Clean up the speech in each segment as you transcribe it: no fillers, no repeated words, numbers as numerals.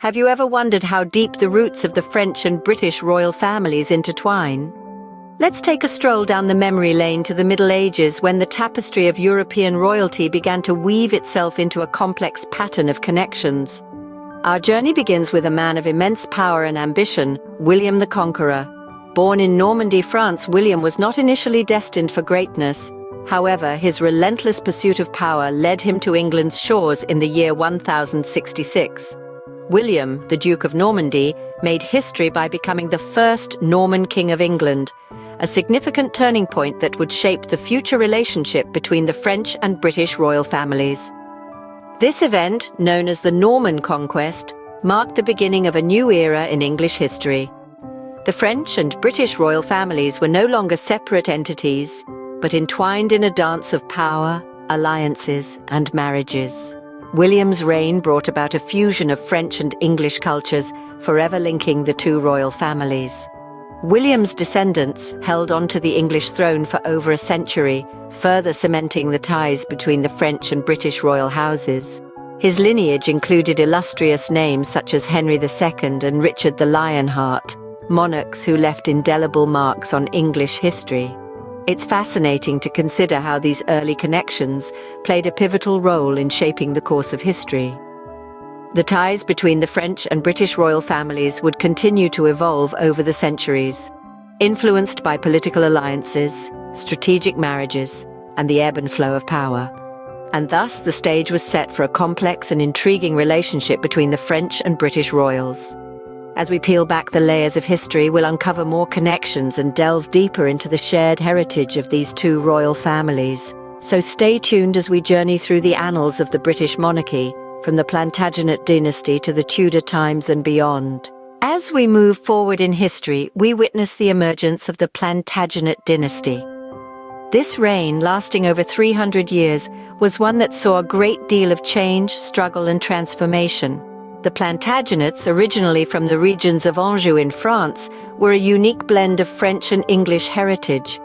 Have you ever wondered how deep the roots of the French and British royal families intertwine? Let's take a stroll down the memory lane to the Middle Ages, when the tapestry of European royalty began to weave itself into a complex pattern of connections. Our journey begins with a man of immense power and ambition, William the Conqueror. Born in Normandy, France, William was not initially destined for greatness. However, his relentless pursuit of power led him to England's shores in the year 1066. William, the Duke of Normandy, made history by becoming the first Norman King of England, a significant turning point that would shape the future relationship between the French and British royal families. This event, known as the Norman Conquest, marked the beginning of a new era in English history. The French and British royal families were no longer separate entities, but entwined in a dance of power, alliances, and marriages. William's reign brought about a fusion of French and English cultures, forever linking the two royal families. William's descendants held on to the English throne for over a century, further cementing the ties between the French and British royal houses. His lineage included illustrious names such as Henry II and Richard the Lionheart, monarchs who left indelible marks on English history. It's fascinating to consider how these early connections played a pivotal role in shaping the course of history. The ties between the French and British royal families would continue to evolve over the centuries, influenced by political alliances, strategic marriages, and the ebb and flow of power. And thus the stage was set for a complex and intriguing relationship between the French and British royals. As we peel back the layers of history, we'll uncover more connections and delve deeper into the shared heritage of these two royal families. So stay tuned as we journey through the annals of the British monarchy, from the Plantagenet dynasty to the Tudor times and beyond. As we move forward in history, we witness the emergence of the Plantagenet dynasty. This reign, lasting over 300 years, was one that saw a great deal of change, struggle, and transformation. The Plantagenets, originally from the regions of Anjou in France, were a unique blend of French and English heritage.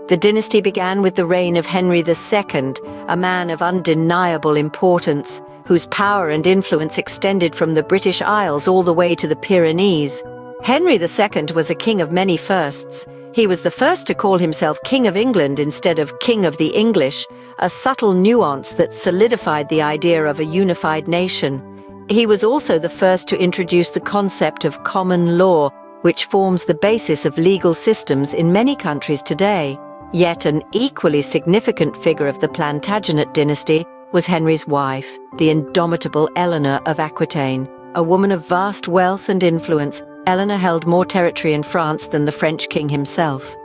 The dynasty began with the reign of Henry II, a man of undeniable importance, whose power and influence extended from the British Isles all the way to the Pyrenees. Henry II was a king of many firsts. He was the first to call himself King of England instead of King of the English, a subtle nuance that solidified the idea of a unified nation. He was also the first to introduce the concept of common law, which forms the basis of legal systems in many countries today. Yet an equally significant figure of the Plantagenet dynasty was Henry's wife, the indomitable Eleanor of Aquitaine. A woman of vast wealth and influence, Eleanor held more territory in France than the French king himself.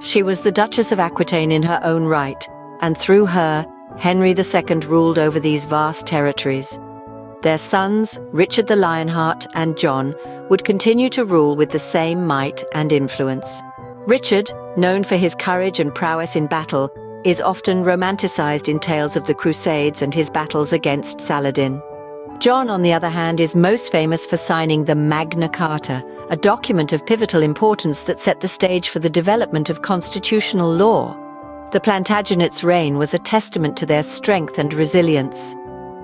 She was the Duchess of Aquitaine in her own right, and through her, Henry II ruled over these vast territories. Their sons, Richard the Lionheart and John, would continue to rule with the same might and influence. Richard, known for his courage and prowess in battle, is often romanticized in tales of the Crusades and his battles against Saladin. John, on the other hand, is most famous for signing the Magna Carta, a document of pivotal importance that set the stage for the development of constitutional law. The Plantagenets' reign was a testament to their strength and resilience.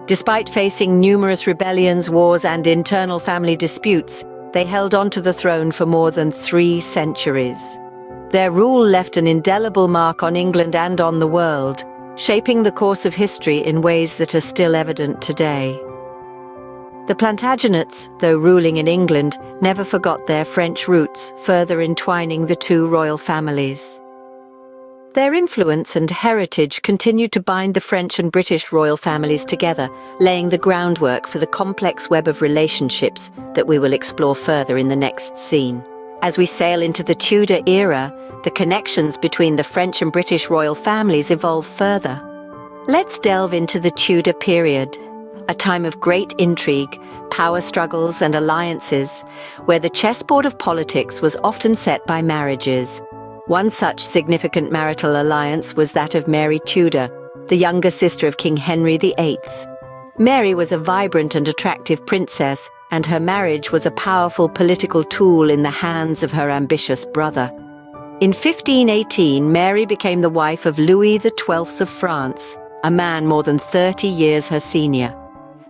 Despite facing numerous rebellions, wars, and internal family disputes, they held on to the throne for more than 3 centuries. Their rule left an indelible mark on England and on the world, shaping the course of history in ways that are still evident today. The Plantagenets, though ruling in England, never forgot their French roots, further entwining the two royal families. Their influence and heritage continued to bind the French and British royal families together, laying the groundwork for the complex web of relationships that we will explore further in the next scene. As we sail into the Tudor era, the connections between the French and British royal families evolve further. Let's delve into the Tudor period, a time of great intrigue, power struggles, and alliances, where the chessboard of politics was often set by marriages. One such significant marital alliance was that of Mary Tudor, the younger sister of King Henry VIII. Mary was a vibrant and attractive princess, and her marriage was a powerful political tool in the hands of her ambitious brother. In 1518, Mary became the wife of Louis XII of France, a man more than 30 years her senior.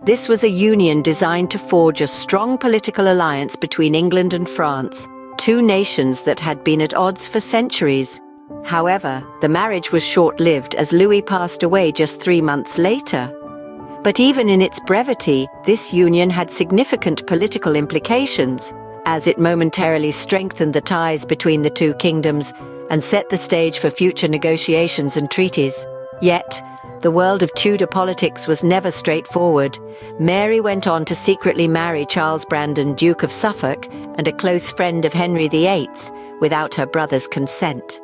This was a union designed to forge a strong political alliance between England and France, two nations that had been at odds for centuries. However, the marriage was short-lived as Louis passed away just 3 months later. But even in its brevity, this union had significant political implications, as it momentarily strengthened the ties between the two kingdoms and set the stage for future negotiations and treaties. Yet, the world of Tudor politics was never straightforward. Mary went on to secretly marry Charles Brandon, Duke of Suffolk, and a close friend of Henry VIII, without her brother's consent.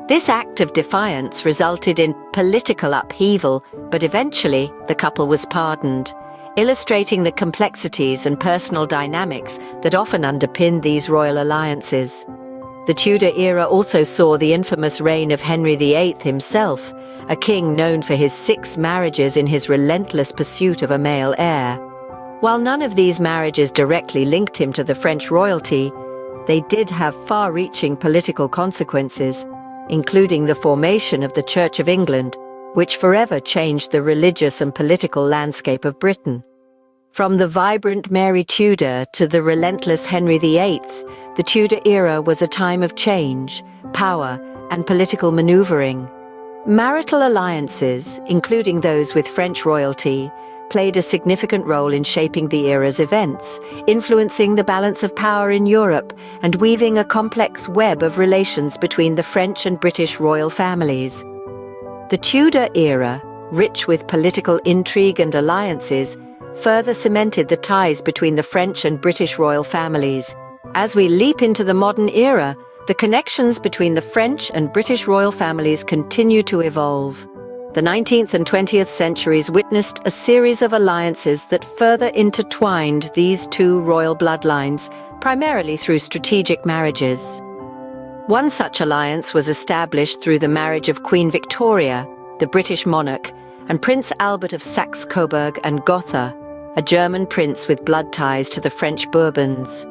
This act of defiance resulted in political upheaval, but eventually the couple was pardoned, illustrating the complexities and personal dynamics that often underpin these royal alliances. The Tudor era also saw the infamous reign of Henry VIII himself, a king known for his 6 marriages in his relentless pursuit of a male heir. While none of these marriages directly linked him to the French royalty, they did have far-reaching political consequences, including the formation of the Church of England, which forever changed the religious and political landscape of Britain. From the vibrant Mary Tudor to the relentless Henry VIII, the Tudor era was a time of change, power, and political maneuvering. Marital alliances, including those with French royalty, played a significant role in shaping the era's events, influencing the balance of power in Europe and weaving a complex web of relations between the French and British royal families. The Tudor era, rich with political intrigue and alliances, further cemented the ties between the French and British royal families. As we leap into the modern era, the connections between the French and British royal families continue to evolve. The 19th and 20th centuries witnessed a series of alliances that further intertwined these two royal bloodlines, primarily through strategic marriages. One such alliance was established through the marriage of Queen Victoria, the British monarch, and Prince Albert of Saxe-Coburg and Gotha, a German prince with blood ties to the French Bourbons.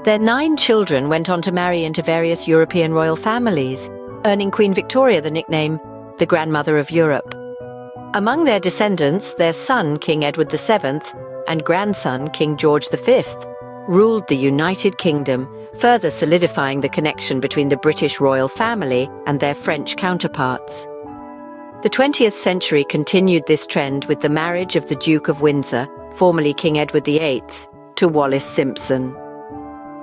Their 9 children went on to marry into various European royal families, earning Queen Victoria the nickname the Grandmother of Europe. Among their descendants, their son, King Edward VII, and grandson, King George V, ruled the United Kingdom, further solidifying the connection between the British royal family and their French counterparts. The 20th century continued this trend with the marriage of the Duke of Windsor, formerly King Edward VIII, to Wallis Simpson.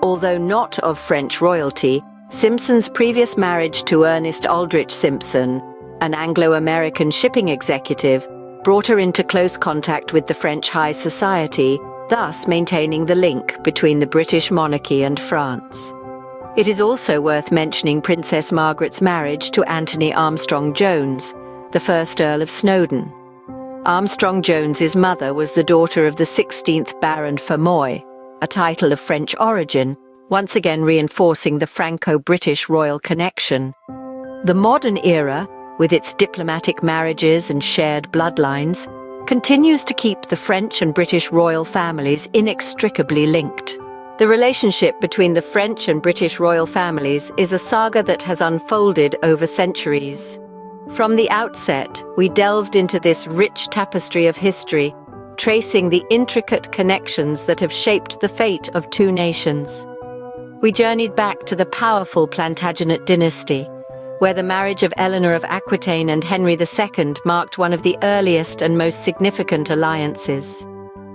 Although not of French royalty, Simpson's previous marriage to Ernest Aldrich Simpson, an Anglo-American shipping executive, brought her into close contact with the French high society, thus maintaining the link between the British monarchy and France. It is also worth mentioning Princess Margaret's marriage to Anthony Armstrong-Jones, the first Earl of Snowdon. Armstrong-Jones's mother was the daughter of the 16th Baron Fermoy, a title of French origin, once again reinforcing the Franco-British royal connection. The modern era, with its diplomatic marriages and shared bloodlines, continues to keep the French and British royal families inextricably linked. The relationship between the French and British royal families is a saga that has unfolded over centuries. From the outset, we delved into this rich tapestry of history, tracing the intricate connections that have shaped the fate of two nations. We journeyed back to the powerful Plantagenet dynasty, where the marriage of Eleanor of Aquitaine and Henry II marked one of the earliest and most significant alliances.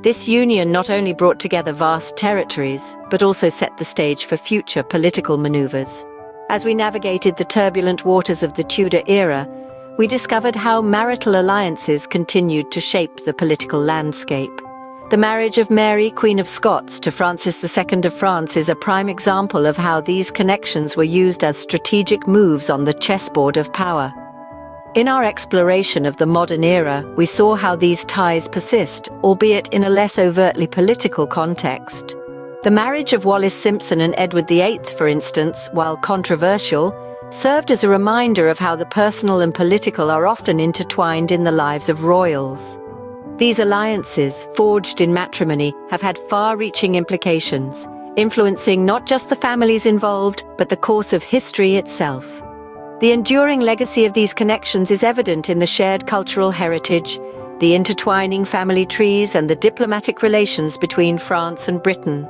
This union not only brought together vast territories, but also set the stage for future political maneuvers. As we navigated the turbulent waters of the Tudor era, we discovered how marital alliances continued to shape the political landscape. The marriage of Mary, Queen of Scots, to Francis II of France is a prime example of how these connections were used as strategic moves on the chessboard of power. In our exploration of the modern era, we saw how these ties persist, albeit in a less overtly political context. The marriage of Wallis Simpson and Edward VIII, for instance, while controversial, served as a reminder of how the personal and political are often intertwined in the lives of royals. These alliances, forged in matrimony, have had far-reaching implications, influencing not just the families involved, but the course of history itself. The enduring legacy of these connections is evident in the shared cultural heritage, the intertwining family trees and the diplomatic relations between France and Britain.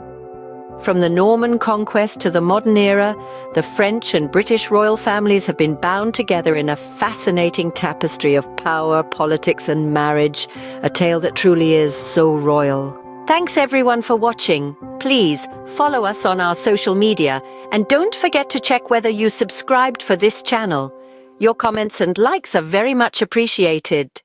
From the Norman conquest to the modern era, the French and British royal families have been bound together in a fascinating tapestry of power, politics, and marriage, a tale that truly is so royal. Thanks everyone for watching. Please follow us on our social media and don't forget to check whether you subscribed for this channel. Your comments and likes are very much appreciated.